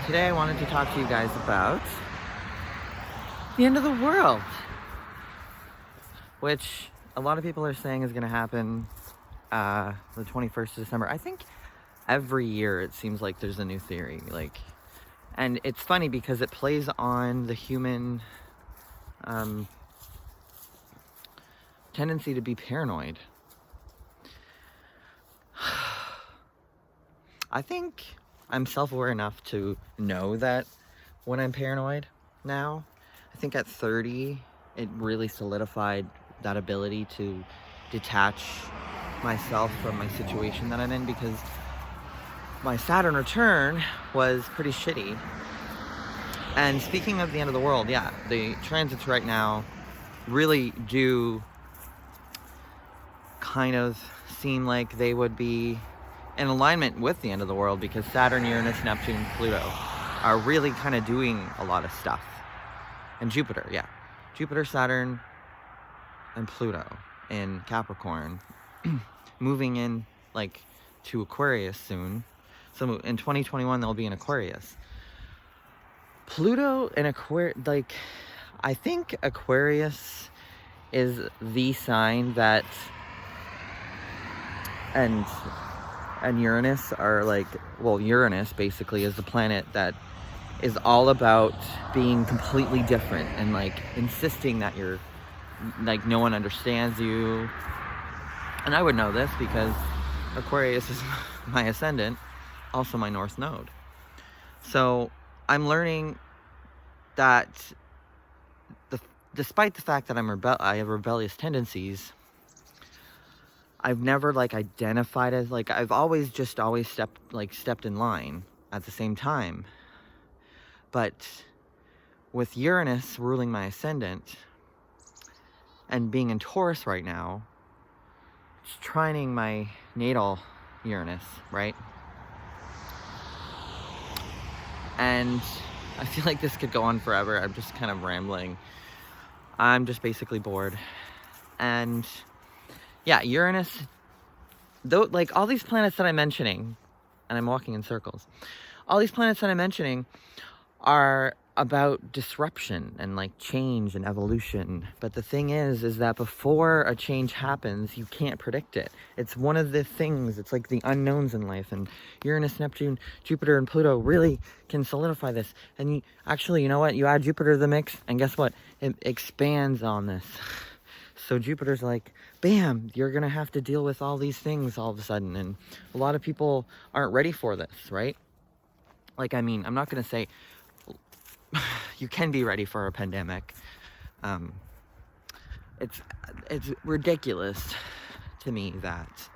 Today I wanted to talk to you guys about the end of the world, which a lot of people are saying is going to happen the 21st of December. I think every year it seems like there's a new theory, and it's funny because it plays on the human tendency to be paranoid. I think I'm self-aware enough to know that when I'm paranoid now. I think at 30, it really solidified that ability to detach myself from my situation that I'm in, because my Saturn return was pretty shitty. And speaking of the end of the world, yeah, the transits right now really do kind of seem like they would be in alignment with the end of the world, because Saturn, Uranus, Neptune, Pluto are really kind of doing a lot of stuff. And Jupiter, yeah. Jupiter, Saturn, and Pluto in Capricorn, moving in to Aquarius soon. So in 2021 they'll be in Aquarius. Pluto in Aquarius, I think Aquarius is the sign that, and Uranus are Uranus basically is the planet that is all about being completely different and insisting that you're no one understands you. And I would know this because Aquarius is my ascendant, also my North Node. So I'm learning that despite the fact that I have rebellious tendencies, I've never identified as I've always stepped in line at the same time. But with Uranus ruling my ascendant and being in Taurus right now, it's trining my natal Uranus, right? And I feel like this could go on forever. I'm just kind of rambling. I'm just basically bored. And yeah, Uranus, though, all these planets that I'm mentioning, and I'm walking in circles, all these planets that I'm mentioning are about disruption and change and evolution. But the thing is that before a change happens, you can't predict it. It's one of the things, it's the unknowns in life, and Uranus, Neptune, Jupiter, and Pluto really can solidify this. And you know what, you add Jupiter to the mix, and guess what, it expands on this. So Jupiter's bam, you're gonna have to deal with all these things all of a sudden, and a lot of people aren't ready for this, right? I'm not gonna say you can be ready for a pandemic. It's ridiculous to me that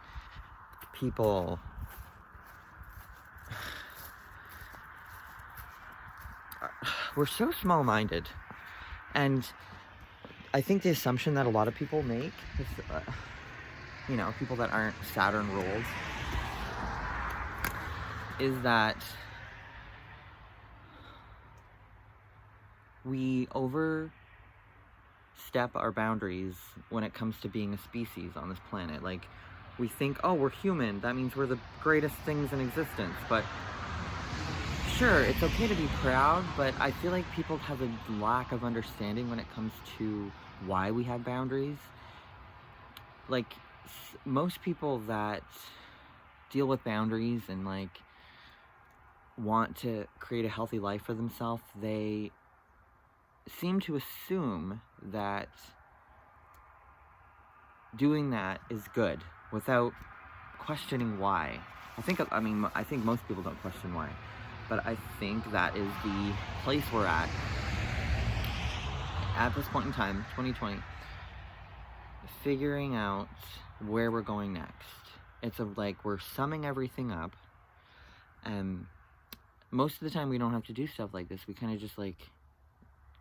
people we're so small-minded, and I think the assumption that a lot of people make is, people that aren't Saturn ruled, is that we overstep our boundaries when it comes to being a species on this planet. We think, oh, we're human, that means we're the greatest things in existence. But sure, it's okay to be proud, but I feel like people have a lack of understanding when it comes to why we have boundaries. Most people that deal with boundaries and want to create a healthy life for themselves, they seem to assume that doing that is good without questioning why. I think most people don't question why, but I think that is the place we're at this point in time, 2020, figuring out where we're going next. It's we're summing everything up, and most of the time we don't have to do stuff like this. We kind of just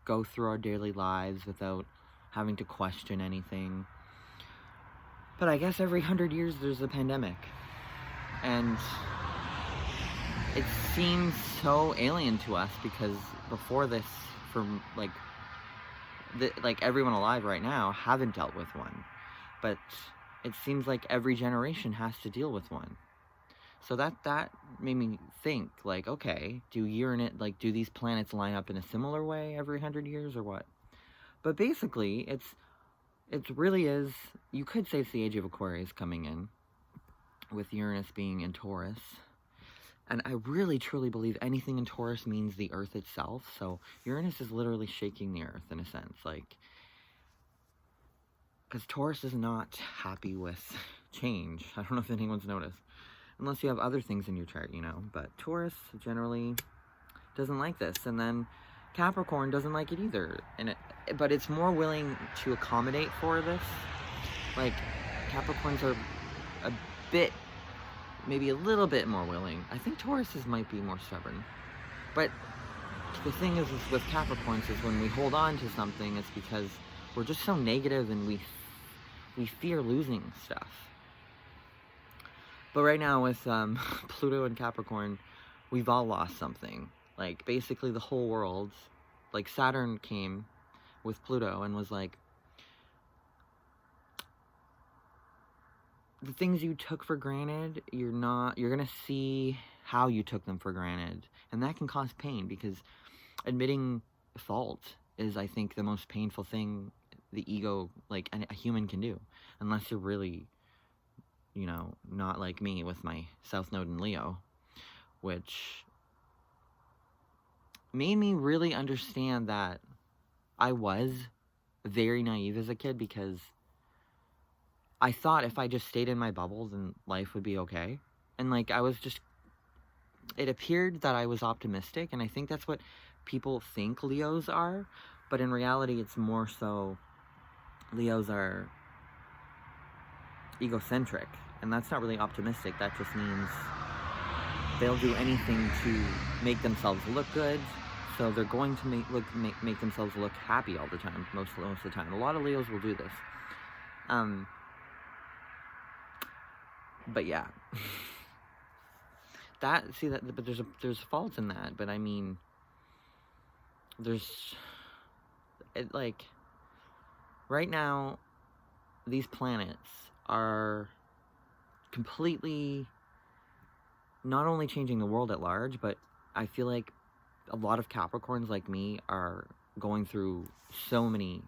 go through our daily lives without having to question anything. But I guess every 100 years there's a pandemic, and it seems so alien to us because before this, everyone alive right now haven't dealt with one, but it seems like every generation has to deal with one. So that made me think, like, okay, do these planets line up in a similar way every 100 years or what? But basically, it really is, you could say it's the age of Aquarius coming in, with Uranus being in Taurus. And I really, truly believe anything in Taurus means the Earth itself. So Uranus is literally shaking the Earth, in a sense. Like, because Taurus is not happy with change. I don't know if anyone's noticed. Unless you have other things in your chart, you know. But Taurus generally doesn't like this. And then Capricorn doesn't like it either. But it's more willing to accommodate for this. Like, Capricorns are a bit, maybe a little bit more willing. I think Tauruses might be more stubborn. But the thing is with Capricorns is when we hold on to something, it's because we're just so negative and we fear losing stuff. But right now with Pluto and Capricorn, we've all lost something. Like, basically the whole world, like Saturn came with Pluto and was like, the things you took for granted, you're gonna see how you took them for granted. And that can cause pain, because admitting fault is, I think, the most painful thing the ego, like, a human can do. Unless you're really, you know, not like me with my South Node in Leo, which made me really understand that I was very naive as a kid, because I thought if I just stayed in my bubble, then life would be okay. And, like, it appeared that I was optimistic, and I think that's what people think Leos are. But in reality, it's more so Leos are egocentric. And that's not really optimistic. That just means they'll do anything to make themselves look good. So they're going to make themselves look happy all the time, most of the time. A lot of Leos will do this. But yeah, but there's faults in that. But I mean, like, right now, these planets are completely not only changing the world at large, but I feel like a lot of Capricorns like me are going through so many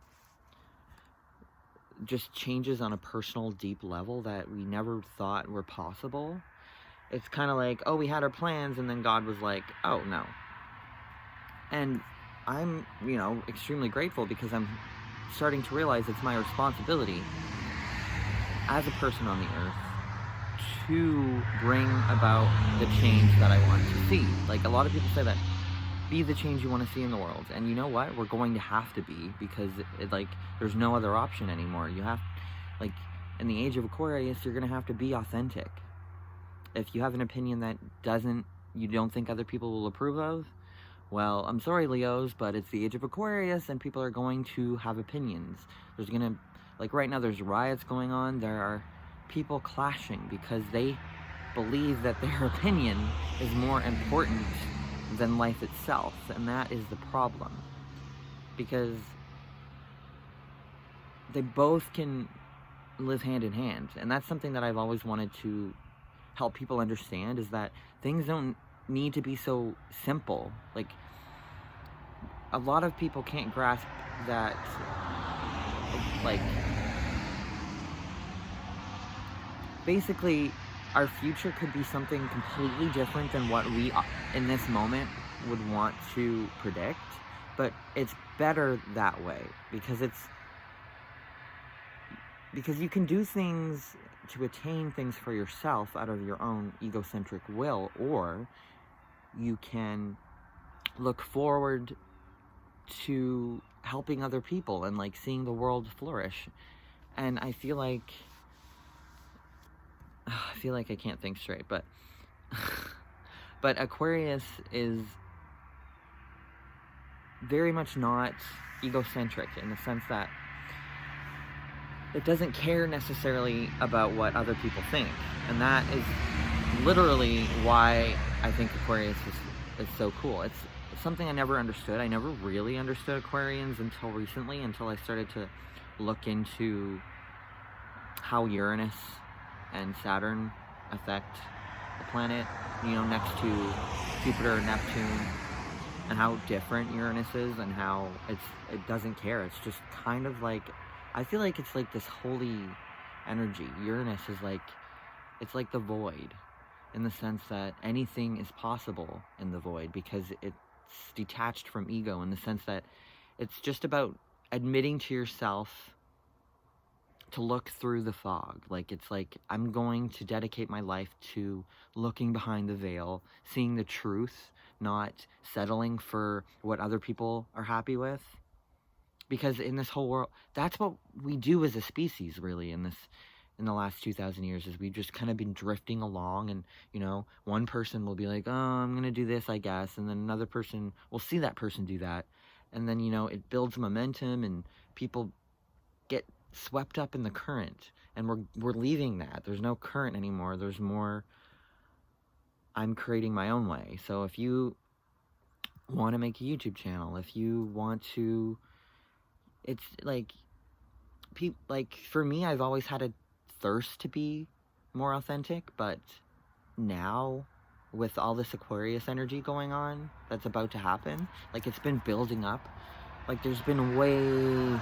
just changes on a personal, deep level that we never thought were possible. It's kind of like, oh, we had our plans, and then God was like, oh, no. And I'm, you know, extremely grateful, because I'm starting to realize it's my responsibility as a person on the earth to bring about the change that I want to see. Like, a lot of people say that, be the change you want to see in the world. And you know what? We're going to have to be, because like, there's no other option anymore. You have, like, in the age of Aquarius, you're going to have to be authentic. If you have an opinion that you don't think other people will approve of, well, I'm sorry, Leos, but it's the age of Aquarius, and people are going to have opinions. There's going to, like, right now there's riots going on. There are people clashing because they believe that their opinion is more important than life itself, and that is the problem, because they both can live hand in hand. And that's something that I've always wanted to help people understand, is that things don't need to be so simple. Like, a lot of people can't grasp that, like, basically our future could be something completely different than what we, in this moment, would want to predict. But it's better that way, because you can do things to attain things for yourself out of your own egocentric will, or you can look forward to helping other people and, like, seeing the world flourish. And I feel like I can't think straight, but Aquarius is very much not egocentric, in the sense that it doesn't care necessarily about what other people think. And that is literally why I think Aquarius is so cool. It's something I never understood. I never really understood Aquarians until recently, until I started to look into how Uranus and Saturn affect a planet, you know, next to Jupiter and Neptune, and how different Uranus is, and how it doesn't care. It's just kind of like, I feel like it's like this holy energy. Uranus is like, it's like the void, in the sense that anything is possible in the void, because it's detached from ego, in the sense that it's just about admitting to yourself to look through the fog. Like, it's like, I'm going to dedicate my life to looking behind the veil, seeing the truth, not settling for what other people are happy with. Because in this whole world, that's what we do as a species, really, in the last 2,000 years, is we've just kind of been drifting along, and, you know, one person will be like, oh, I'm gonna do this, I guess, and then another person will see that person do that, and then, you know, it builds momentum, and people get swept up in the current, and we're leaving that. There's no current anymore. There's more, I'm creating my own way. So if you want to make a YouTube channel, if you want to, it's like, for me, I've always had a thirst to be more authentic, but now, with all this Aquarius energy going on that's about to happen, like, it's been building up. Like, there's been way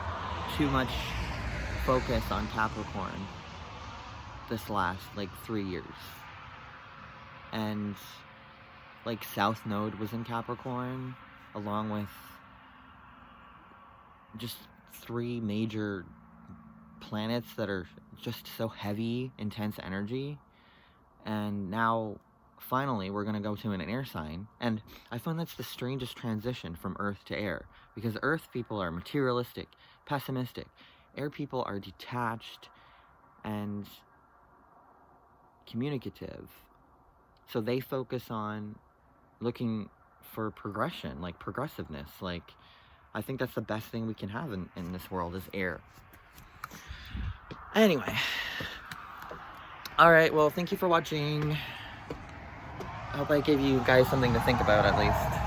too much focus on Capricorn this last, like, 3 years. And, like, South Node was in Capricorn, along with just 3 major planets that are just so heavy, intense energy. And now, finally, we're going to go to an air sign. And I find that's the strangest transition from Earth to air, because Earth people are materialistic, pessimistic. Air people are detached and communicative. So they focus on looking for progression, like progressiveness. Like, I think that's the best thing we can have in this world, is air. Anyway. Alright, well, thank you for watching. I hope I gave you guys something to think about, at least.